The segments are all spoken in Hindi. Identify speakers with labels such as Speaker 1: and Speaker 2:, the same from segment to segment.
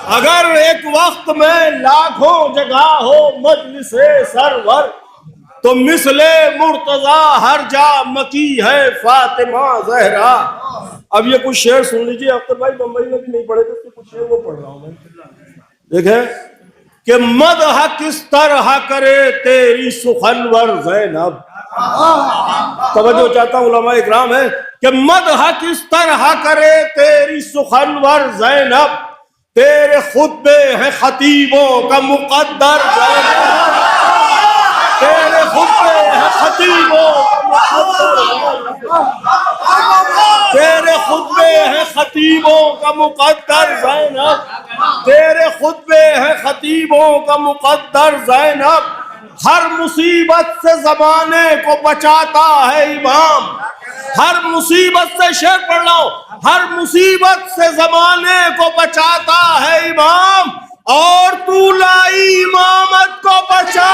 Speaker 1: अगर एक वक्त में लाखों जगह हो मजलिसे सरवर, तो मिसले मुर्तजा हर जा मकी है फातिमा जहरा। अब ये कुछ शेर सुन लीजिए। अख्तर भाई बम्बई में भी नहीं पढ़े थे, कुछ शेर वो पढ़ रहा हूं मैं। देखें कि मदह किस तरह करे तेरी सुखनवर ज़ैनब। तवज्जो चाहता हूं उलमा इकराम है कि मदह किस तरह करे तेरी सुखनवर ज़ैनब, तेरे खुतबे हैं खतीबों का मुकद्दर ज़ैनब, तेरे खुतबे हैं खतीबों तेरे खुतबे हैं खतीबों का मुकद्दर ज़ैनब, तेरे खुतबे हैं खतीबों का मुकद्दर ज़ैनब। हर मुसीबत से ज़माने को बचाता है इमाम, हर मुसीबत से, शेर पढ़ लो, हर मुसीबत से ज़माने को बचाता है इमाम, और तू लाई इमामत को बचा।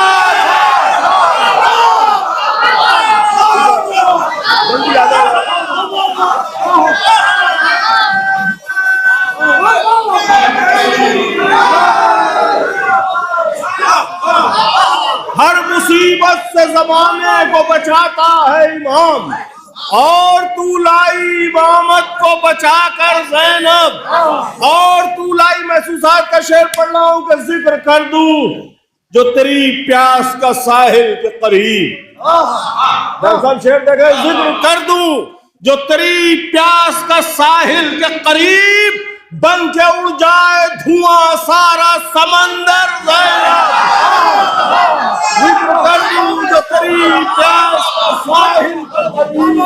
Speaker 1: हर मुसीबत से ज़माने को बचाता है इमाम, और तू लाई इमामत को बचा कर ज़ैनब, और तू लाई। महसूसात का शेर पढ़ रहा हूं कि जिक्र कर दूं जो तेरी प्यास का साहिल के करीब। दरअसल शेर देखे, जिक्र कर दूं जो तेरी प्यास का साहिल के करीब, बन के उड़ जाए धुआं सारा समंदर ज़ैनब। जिक्र कर दूं जो तेरी प्यास का साहिल के करीब।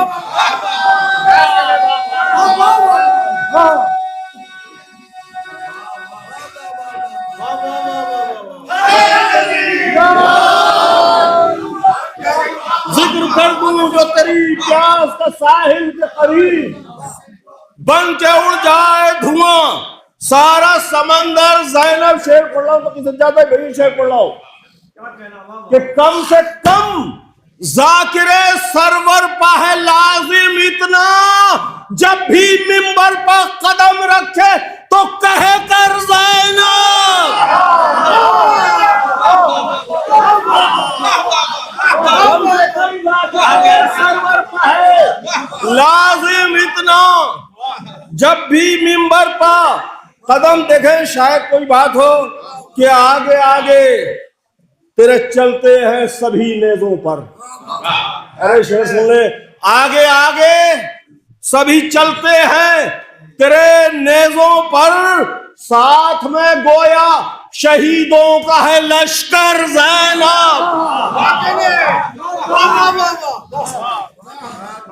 Speaker 1: जिक्र कर दूं जो तेरी प्यास का साहिल के करीब, बन के उड़ जाए धुआं सारा समंदर ज़ैनब। शेर पढ़ रहा हूं तो किसी ज्यादा गरीब शेर पढ़ रहा हूं कि कम से कम जाकिरे सरवर पा है लाजिम इतना, जब भी मिंबर पर कदम रखे तो कहे कर ज़ैनब। सरवर पा है लाजिम इतना, जब भी मिंबर पर कदम देखें। शायद कोई बात हो कि आगे आगे तेरे चलते हैं सभी नेज़ों पर। अरे शेर सुन ले, आगे आगे सभी चलते हैं तेरे नेज़ों पर, साथ में गोया शहीदों का है लश्कर ज़ैनब।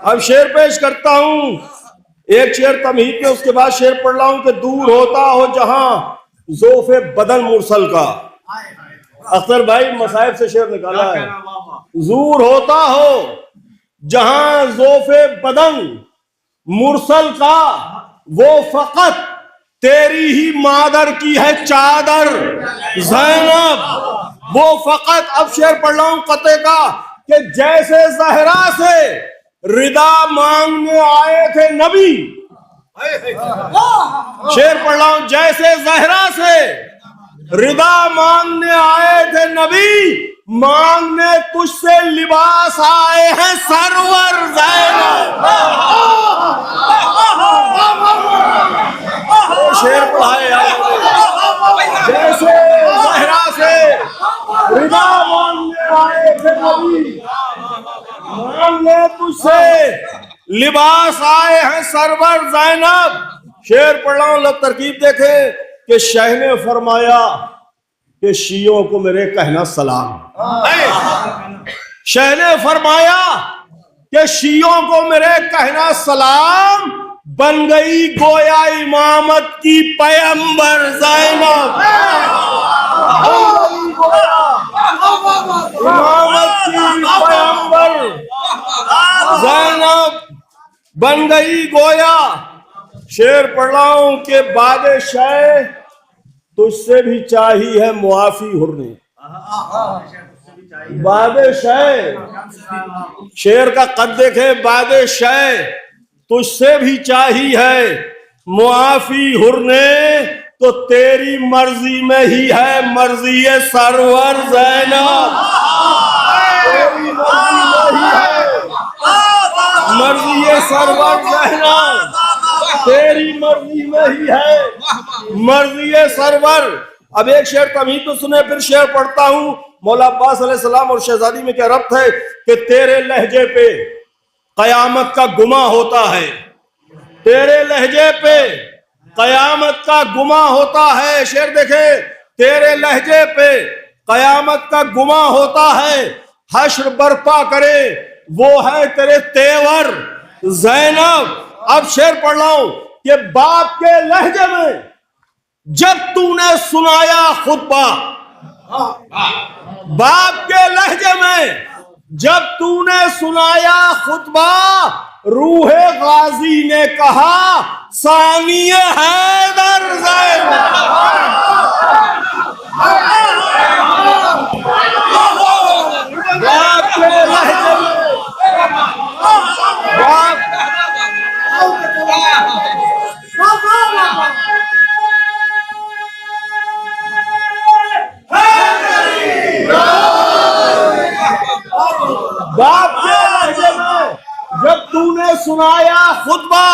Speaker 1: अब शेर पेश करता हूं, एक शेर तमहीद में, उसके बाद शेर पढ़ रहा हूं कि दूर होता हो जहां ज़ोफ़े बदन मुरसल का। अख्तर भाई मसाइब से शेर निकाला है। दूर होता हो जहां ज़ोफ़े बदन मुरसल का, वो फकत तेरी ही मादर की है चादर ज़ैनब। वो फकत, अब शेर पढ़ रहा हूं कते का, कि जैसे ज़हरा से रिदा मांगने आए थे नबी। शेर पढ़ रहा हूं, जैसे ज़हरा से रिदा मांगने आए थे नबी, मांगने तुझसे लिबास आए हैं सरवर ज़ैनब। शेर पढ़ाए जैसे ज़हरा से रिदा मांगने आए थे नबी, मांगने तुझसे लिबास आए हैं सरवर ज़ैनब। शेर पढ़ रहा हूं, लब तरकीब देखे कि शाह ने फरमाया कि शियों को मेरे कहना सलाम। शाह ने फरमाया कि शियों को मेरे कहना सलाम, बन गई गोया इमामत की पैगंबर ज़ैनब। इमामत की पैगंबर ज़ैनब बन गई गोया। शेर पढ़ रहा हूं कि बादशाह तुझसे भी चाही है मुआफी हुर्ने। बादशाह, शेर का कद देखे, बादशाह तुझसे भी चाही है मुआफी हुर्ने, तो तेरी मर्जी में ही है मर्जी ये सरवर ज़ैनब। तेरी मर्जी में ही है मर्जी ये सरवर ज़ैनब। तेरी मर्जी में ही है मर्जी ये सरवर। अब एक शेर तमहीद तो सुने, फिर शेर पढ़ता हूं। मौला अब्बास अलैहिस्सलाम और शहजादी में क्या रब्त है कि तेरे लहजे पे कयामत का गुमा होता है, तेरे लहजे पे कयामत का गुमा होता है। शेर देखे, तेरे लहजे पे कयामत का गुमा होता है, हश्र बर्पा करे वो है तेरे तेवर ज़ैनब। अब शेर पढ़ रहा हूं कि बाप के लहजे में जब तूने सुनाया खुतबा, बाप के लहजे में जब तूने सुनाया खुतबा, रूहे गाजी ने कहा सानिए हैदर ज़ैनब। बाप के लहजे में बाप के लहजे में जब तूने सुनाया खुतबा,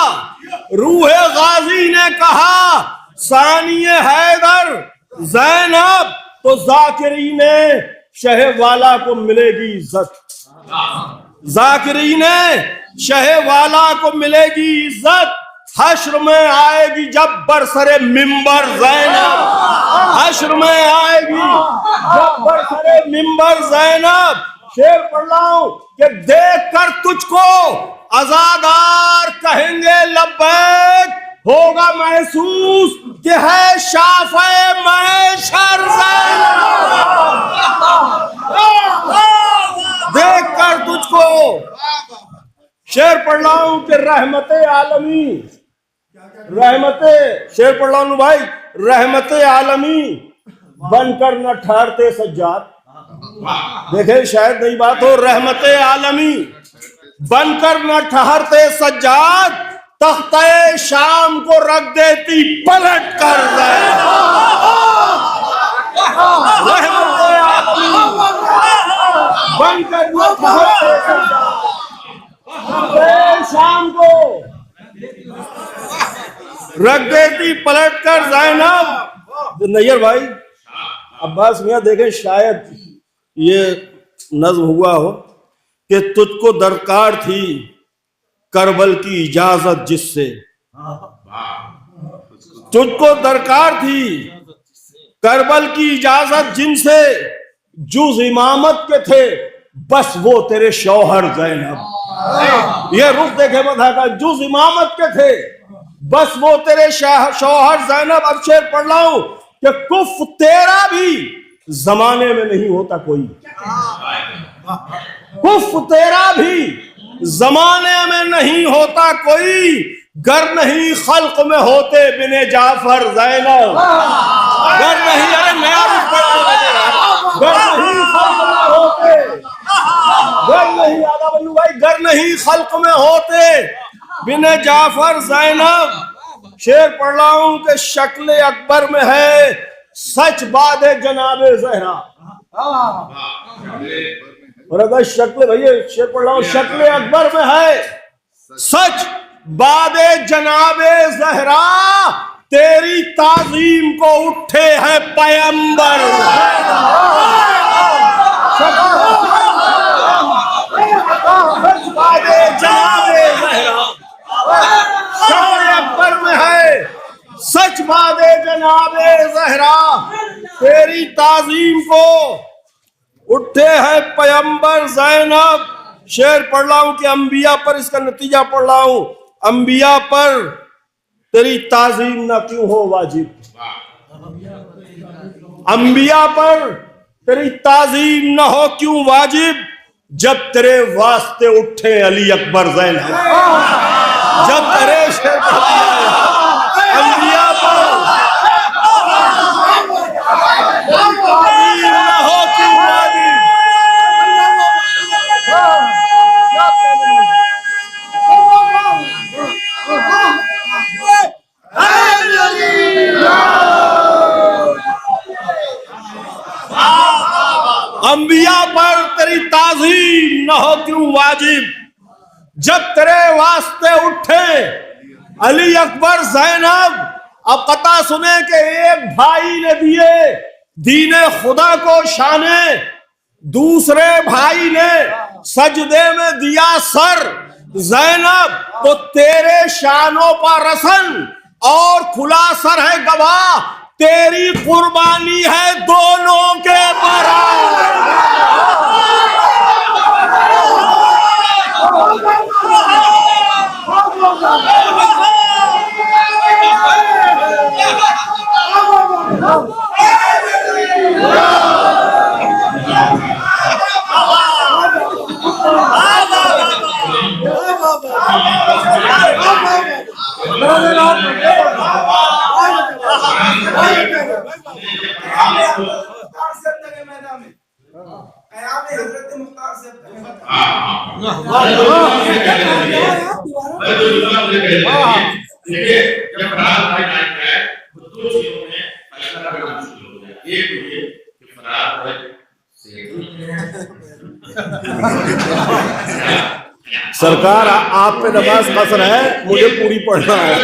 Speaker 1: रूहे गाजी ने कहा सानिए हैदर ज़ैनब, तो ज़ाकिरीने शहवाला को मिलेगी इज्जत, ज़ाकिरीने शहवाला को मिलेगी इज्जत। हश्र में आएगी जब बरसरे मिंबर ज़ैनब, हश्र में आएगी जब बरसरे मिंबर ज़ैनब। शेर पढ़ रहा हूं कि देख कर तुझको अज़ादार कहेंगे लब्बैक, होगा महसूस कि है शाफ़े महशर ज़ैनब। देख कर तुझको। शेर पढ़ रहा हूं कि रहमते आलमी, रहमते, शेर पढ़ रहा हूं भाई, रहमते आलमी बनकर न ठहरते सज्जाद। देखे शायद नई बात हो, रहमते आलमी बनकर न ठहरते सज्जाद, तख्ते शाम को रख देती पलट कर। रहमते आलमी बनकर न ठहरते सज्जाद, तख्ते शाम को रख देती पलट कर ज़ैनब। नैयर भाई अब्बास मियां देखें, शायद ये नज्म हुआ हो कि तुझको दरकार थी करबल की इजाजत जिससे, तुझको दरकार थी करबल की इजाजत जिनसे, जुज इमामत के थे बस वो तेरे शौहर ज़ैनब। ये रुख देखे बधा का, जुज इमामत के थे बस वो तेरे शौहर ज़ैनब। अब शेर पढ़ रहा हूं कि कुफ तेरा भी जमाने में नहीं होता कोई, कुफ तेरा भी जमाने में नहीं होता कोई, गर नहीं खल्क में होते बिने जाफर ज़ैनब। गर नहीं, अरे नया गर नहीं खल्क में होते, गर नहीं आदा बल्लू भाई, गर नहीं खल्क में होते बिने जाफर ज़ैनब। शेर पढ़ रहा हूं कि शक्ल अकबर में है सच बात है जनाबे ज़हरा। और अगर शक्ल, भैया शेर पढ़ रहा हूं, शक्ल अकबर में है सच बात जनाबे ज़हरा, तेरी ताज़ीम को उठे हैं पैगंबर। सच बात जनाबे ज़हरा, शक्ल अकबर में है सच बात जनाबे ज़हरा, तेरी ताज़ीम को उठे हैं पैगंबर ज़ैनब। शेर पढ़ रहा हूं कि अंबिया पर, इसका नतीजा पढ़ रहा हूं, अंबिया पर तेरी ताज़ीम ना क्यों हो वाजिब, अंबिया पर तेरी ताज़ीम ना हो क्यों वाजिब, जब तेरे वास्ते उठे अली अकबर ज़ैनब। जब तेरे अंबिया पर ना हो क्यों वाजिब।
Speaker 2: Hallelujah!
Speaker 1: अंबिया पर तेरी ताज़ीम न हो क्यों वाजिब, जब तेरे वास्ते उठे अली अकबर ज़ैनब। अब कथा सुने कि एक भाई ने दिए दीने खुदा को शाने, दूसरे भाई ने सजदे में दिया सर। ज़ैनब तो तेरे शानों पर रसन और खुला सर है गवाह, तेरी कुर्बानी है दोनों के बराबर। सरकार आप पे नमाज कसर है, मुझे पूरी पढ़ना है।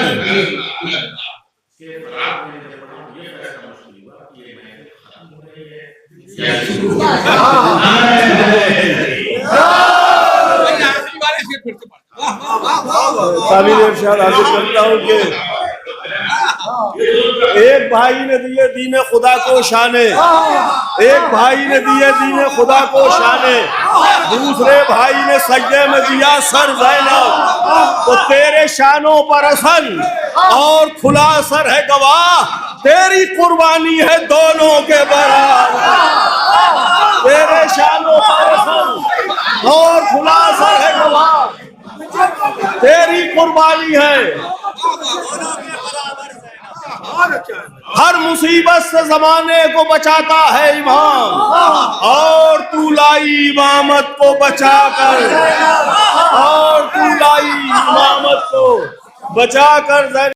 Speaker 1: काबिल इरशाद हासिल करता हूँ कि एक भाई ने दिए दीने खुदा को शाने, एक भाई ने दिए दीने खुदा को शाने, दूसरे भाई ने सजदे में दिया सर ज़ैनब। तो तेरे शानों पर असन और खुला सर है गवाह, तेरी कुर्बानी है दोनों के बराबर। तेरे शानों पर असन और खुला सर है गवाह, तेरी कुर्बानी है। हर मुसीबत से जमाने को बचाता है इमाम, और तू लाई इमामत को बचाकर, और तू लाई इमामत को बचाकर।